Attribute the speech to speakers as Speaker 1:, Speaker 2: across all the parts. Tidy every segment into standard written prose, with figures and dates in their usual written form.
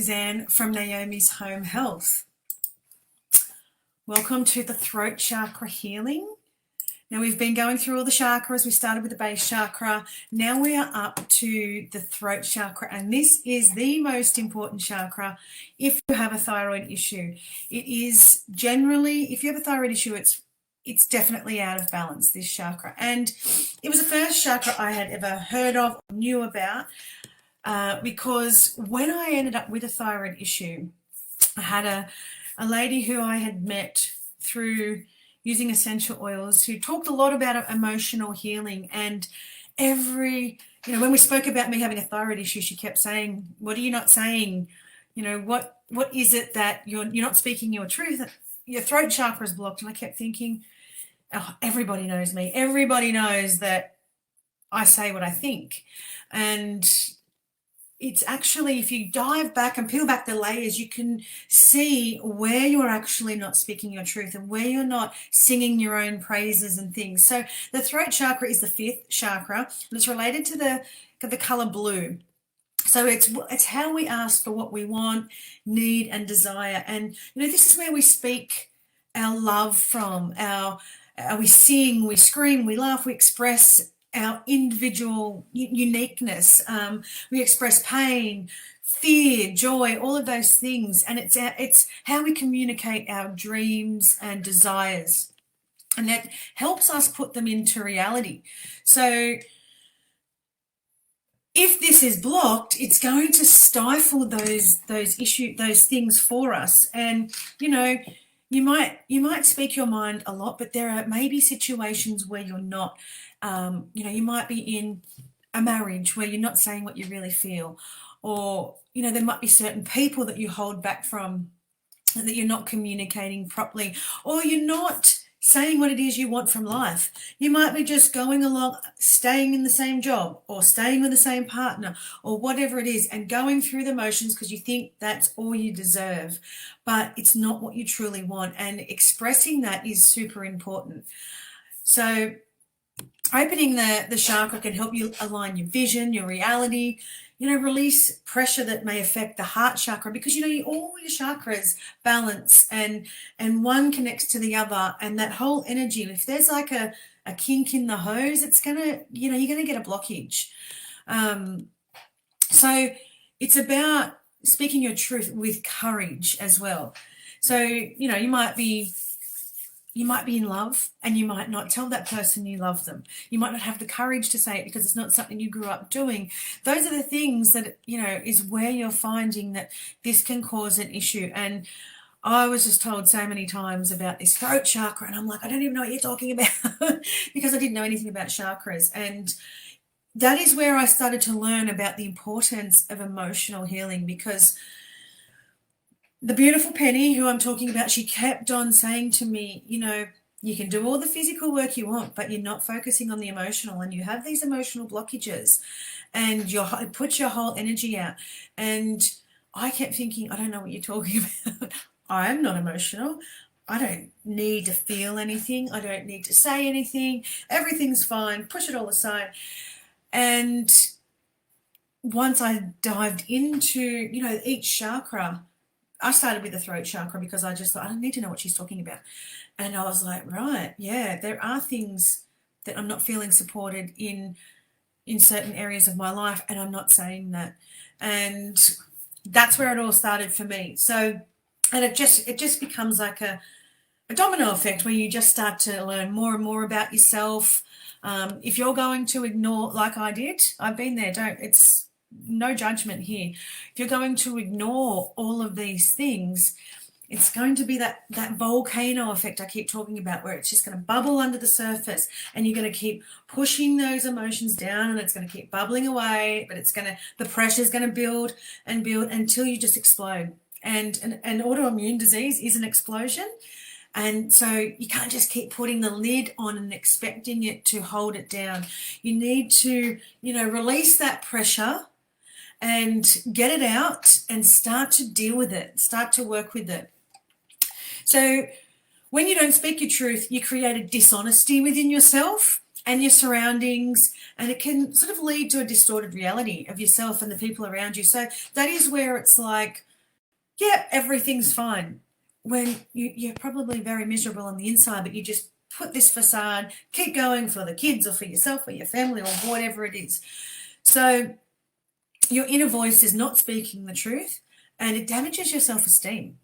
Speaker 1: Suzanne from Naomi's Home Health. Welcome to the throat chakra healing. Now we've been going through all the chakras. We started with the base chakra. Now we are up to the throat chakra, and this is the most important chakra if you have a thyroid issue. It is generally, if you have a thyroid issue, it's definitely out of balance, this chakra. And it was the first chakra I had ever heard of, knew about, because when I ended up with a thyroid issue, I had a lady who I had met through using essential oils who talked a lot about emotional healing. And when we spoke about me having a thyroid issue, she kept saying, what are you not saying? What is it that you're not speaking your truth? Your throat chakra is blocked. And I kept thinking, oh, everybody knows me. Everybody knows that I say what I think. And it's actually, if you dive back and peel back the layers, you can see where you're actually not speaking your truth and where you're not singing your own praises and things. So the throat chakra is the fifth chakra, and it's related to the color blue. So it's how we ask for what we want, need, and desire. And this is where we speak our love from. We sing, we scream, we laugh, we express our individual uniqueness. We express pain, fear, joy, all of those things. And it's how we communicate our dreams and desires. And that helps us put them into reality. So if this is blocked, it's going to stifle those things for us. And, you might speak your mind a lot, but there are maybe situations where you're not. You might be in a marriage where you're not saying what you really feel, or there might be certain people that you hold back from, that you're not communicating properly, or you're not saying what it is you want from life. You might be just going along, staying in the same job, or staying with the same partner, or whatever it is, and going through the motions because you think that's all you deserve, but it's not what you truly want. And expressing that is super important. So opening the chakra can help you align your vision, your reality, release pressure that may affect the heart chakra, because all your chakras balance and one connects to the other, and that whole energy, if there's like a kink in the hose, it's gonna, you're gonna get a blockage. So it's about speaking your truth with courage as well. So you might be in love and you might not tell that person you love them. You might not have the courage to say it because it's not something you grew up doing. Those are the things that, is where you're finding that this can cause an issue. And I was just told so many times about this throat chakra, and I'm like, I don't even know what you're talking about because I didn't know anything about chakras. And that is where I started to learn about the importance of emotional healing, because the beautiful Penny, who I'm talking about, she kept on saying to me, you can do all the physical work you want, but you're not focusing on the emotional, and you have these emotional blockages, and it puts your whole energy out. And I kept thinking, I don't know what you're talking about. I'm not emotional. I don't need to feel anything. I don't need to say anything. Everything's fine. Push it all aside. And once I dived into, each chakra, I started with the throat chakra because I just thought, I don't need to know what she's talking about. And I was like, right, yeah, there are things that I'm not feeling supported in certain areas of my life, and I'm not saying that. And that's where it all started for me. So, and it just becomes like a domino effect where you just start to learn more and more about yourself. If you're going to ignore, like I did, I've been there, it's no judgment here. If you're going to ignore all of these things, it's going to be that volcano effect I keep talking about, where it's just going to bubble under the surface, and you're going to keep pushing those emotions down, and it's going to keep bubbling away, but the pressure's going to build and build until you just explode. And an autoimmune disease is an explosion. And so you can't just keep putting the lid on and expecting it to hold it down. You need to, release that pressure and get it out and start to deal with it, start to work with it. So when you don't speak your truth, you create a dishonesty within yourself and your surroundings, and it can sort of lead to a distorted reality of yourself and the people around you. So that is where it's like, yeah, everything's fine. When you're probably very miserable on the inside, but you just put this facade, keep going for the kids or for yourself or your family or whatever it is. So your inner voice is not speaking the truth, and it damages your self-esteem.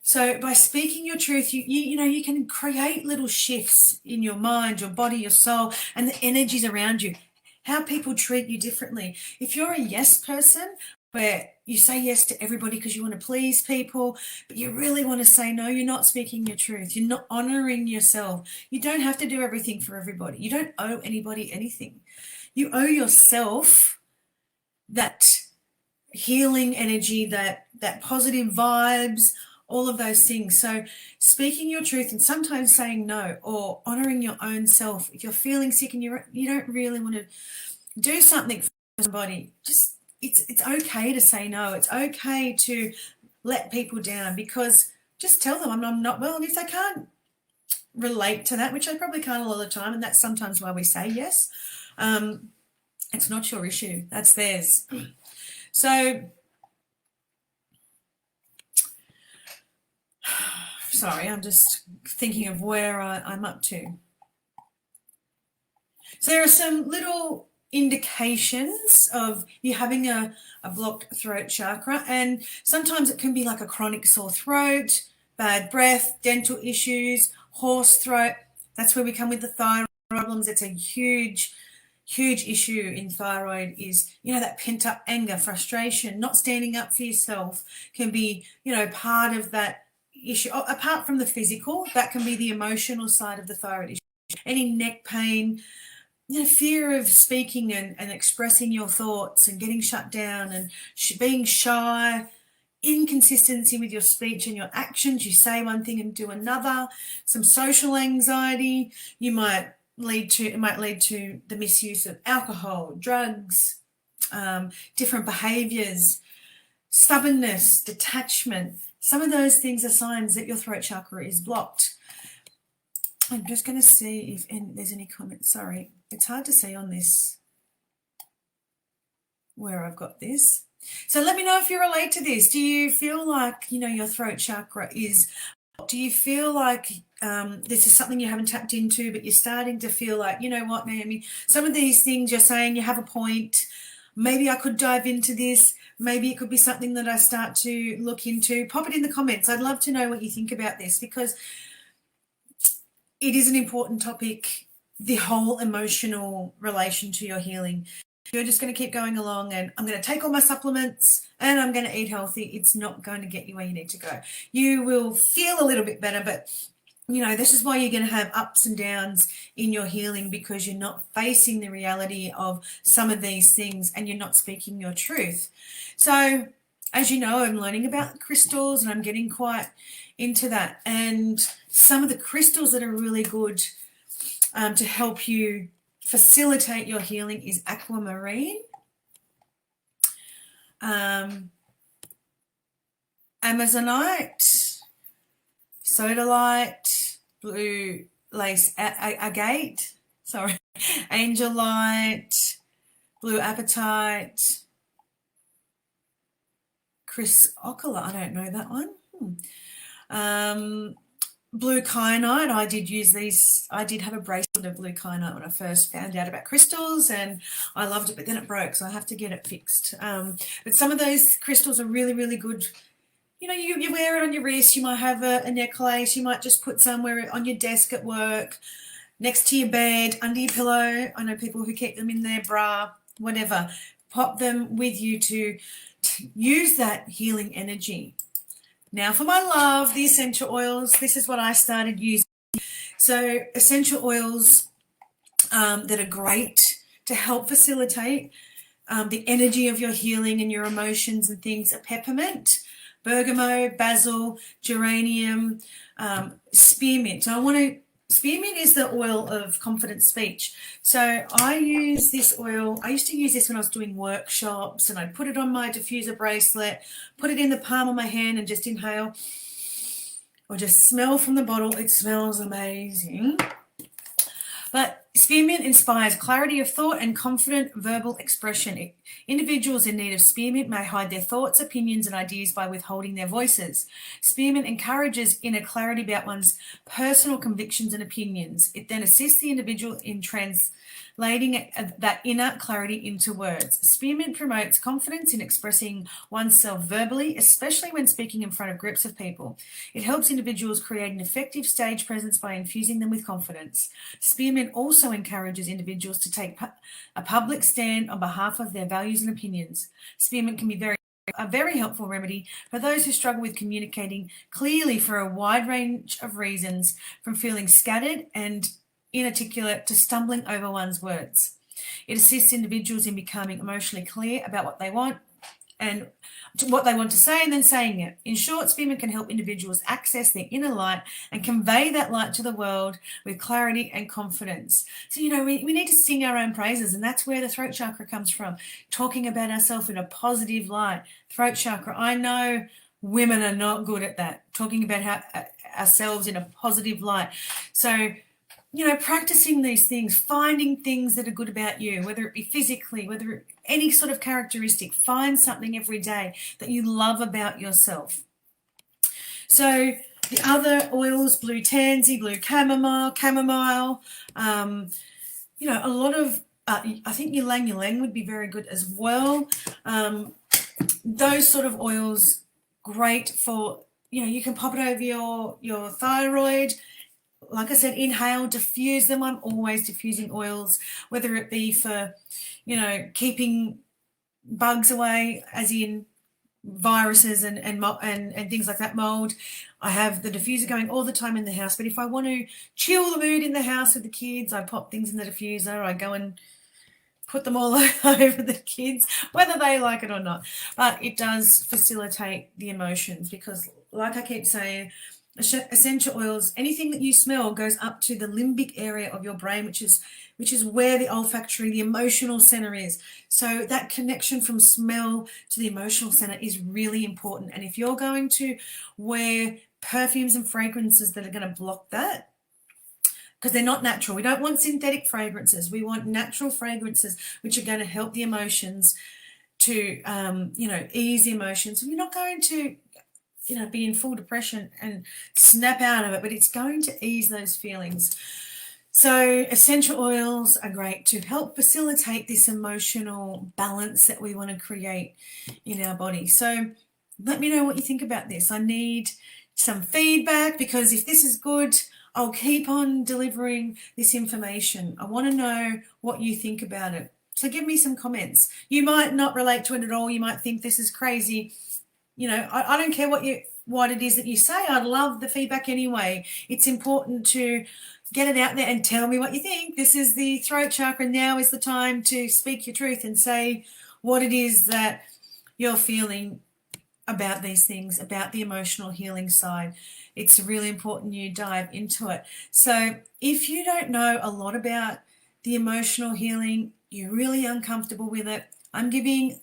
Speaker 1: So by speaking your truth, you can create little shifts in your mind, your body, your soul, and the energies around you. How people treat you differently. If you're a yes person, where you say yes to everybody because you want to please people, but you really want to say no, you're not speaking your truth. You're not honoring yourself. You don't have to do everything for everybody. You don't owe anybody anything. You owe yourself that healing energy, that positive vibes, all of those things. So speaking your truth and sometimes saying no, or honoring your own self. If you're feeling sick and you don't really want to do something for somebody, just it's okay to say no. It's okay to let people down, because just tell them I'm not well. And if they can't relate to that, which they probably can't a lot of the time, and that's sometimes why we say yes, it's not your issue. That's theirs. So sorry, I'm just thinking of where I'm up to. So there are some little indications of you having a blocked throat chakra, and sometimes it can be like a chronic sore throat, bad breath, dental issues, hoarse throat. That's where we come with the thyroid problems. It's a huge issue in thyroid is, that pent up anger, frustration, not standing up for yourself can be, part of that issue. Apart from the physical, that can be the emotional side of the thyroid issue. Any neck pain, fear of speaking and expressing your thoughts and getting shut down and being shy, inconsistency with your speech and your actions. You say one thing and do another. Some social anxiety. It might lead to the misuse of alcohol, drugs, different behaviors, stubbornness, detachment. Some of those things are signs that your throat chakra is blocked. I'm just going to see if there's any comments. Sorry, it's hard to see on this where I've got this. So let me know if you relate to this. Do you feel like, your throat chakra is, do you feel like this is something you haven't tapped into, but you're starting to feel like, you know what, Naomi, some of these things you're saying, you have a point. Maybe I could dive into this. Maybe it could be something that I start to look into. Pop it in the comments. I'd love to know what you think about this, because it is an important topic, the whole emotional relation to your healing. You're just going to keep going along and I'm going to take all my supplements and I'm going to eat healthy. It's not going to get you where you need to go. You will feel a little bit better, but this is why you're going to have ups and downs in your healing, because you're not facing the reality of some of these things and you're not speaking your truth. So as you know, I'm learning about crystals and I'm getting quite into that. And some of the crystals that are really good to help you facilitate your healing is aquamarine, amazonite, sodalite, blue lace agate, angelite, blue apatite, chrysocolla, I don't know that one. Blue kyanite, I did use these. I did have a bracelet of blue kyanite when I first found out about crystals, and I loved it, but then it broke, so I have to get it fixed. But some of those crystals are really, really good. You wear it on your wrist. You might have a necklace. You might just put somewhere on your desk at work, next to your bed, under your pillow. I know people who keep them in their bra, whatever. Pop them with you to use that healing energy. Now for my love, the essential oils. This is what I started using. So essential oils that are great to help facilitate the energy of your healing and your emotions and things are peppermint, bergamot, basil, geranium, spearmint. Spearmint is the oil of confident speech. So I use this oil. I used to use this when I was doing workshops, and I'd put it on my diffuser bracelet, put it in the palm of my hand and just inhale or just smell from the bottle. It smells amazing. But spearmint inspires clarity of thought and confident verbal expression. Individuals in need of spearmint may hide their thoughts, opinions, and ideas by withholding their voices. Spearmint encourages inner clarity about one's personal convictions and opinions. It then assists the individual in translating that inner clarity into words. Spearmint promotes confidence in expressing oneself verbally, especially when speaking in front of groups of people. It helps individuals create an effective stage presence by infusing them with confidence. Spearmint also encourages individuals to take a public stand on behalf of their values and opinions. Spearmint can be a very helpful remedy for those who struggle with communicating clearly for a wide range of reasons, from feeling scattered and inarticulate to stumbling over one's words. It assists individuals in becoming emotionally clear about what they want and what they want to say and then saying it. In short, spearmint can help individuals access their inner light and convey that light to the world with clarity and confidence. So, we need to sing our own praises, and that's where the throat chakra comes from, talking about ourselves in a positive light. Throat chakra, I know women are not good at that, talking about ourselves in a positive light. So, practicing these things, finding things that are good about you, whether it be physically, whether any sort of characteristic, find something every day that you love about yourself. So the other oils, blue tansy, blue chamomile, a lot of, I think ylang ylang would be very good as well. Those sort of oils, great for, you can pop it over your thyroid. Like I said, inhale, diffuse them. I'm always diffusing oils, whether it be for, keeping bugs away, as in viruses and things like that, mold. I have the diffuser going all the time in the house. But if I want to chill the mood in the house with the kids, I pop things in the diffuser. I go and put them all over the kids, whether they like it or not. But it does facilitate the emotions because, like I keep saying, essential oils, anything that you smell goes up to the limbic area of your brain, which is where the olfactory, the emotional center is. So that connection from smell to the emotional center is really important. And if you're going to wear perfumes and fragrances that are going to block that, because they're not natural. We don't want synthetic fragrances. We want natural fragrances, which are going to help the emotions to, ease the emotions. We're not going to be in full depression and snap out of it, but it's going to ease those feelings. So essential oils are great to help facilitate this emotional balance that we want to create in our body. So let me know what you think about this. I need some feedback, because if this is good, I'll keep on delivering this information. I want to know what you think about it. So give me some comments. You might not relate to it at all. You might think this is crazy. I don't care what it is that you say. I'd love the feedback anyway. It's important to get it out there and tell me what you think. This is the throat chakra. Now is the time to speak your truth and say what it is that you're feeling about these things, about the emotional healing side. It's really important you dive into it. So if you don't know a lot about the emotional healing, you're really uncomfortable with it, I'm gifting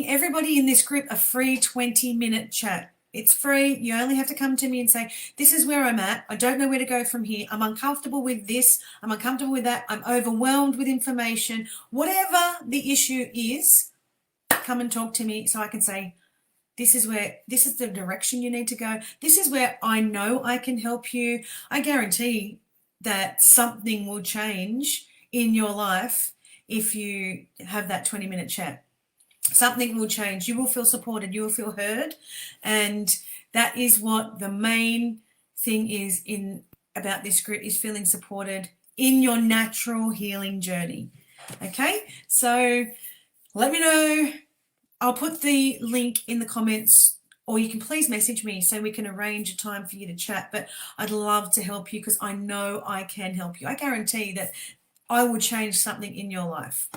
Speaker 1: everybody in this group a free 20-minute chat. It's free. You only have to come to me and say, this is where I'm at. I don't know where to go from here. I'm uncomfortable with this. I'm uncomfortable with that. I'm overwhelmed with information. Whatever the issue is, come and talk to me so I can say, this is the direction you need to go. This is where I know I can help you. I guarantee that something will change in your life if you have that 20-minute chat. Something will change. You will feel supported. You will feel heard. And that is what the main thing is about this group, is feeling supported in your natural healing journey. Okay? So let me know. I'll put the link in the comments, or you can please message me so we can arrange a time for you to chat. But I'd love to help you, because I know I can help you. I guarantee that I will change something in your life.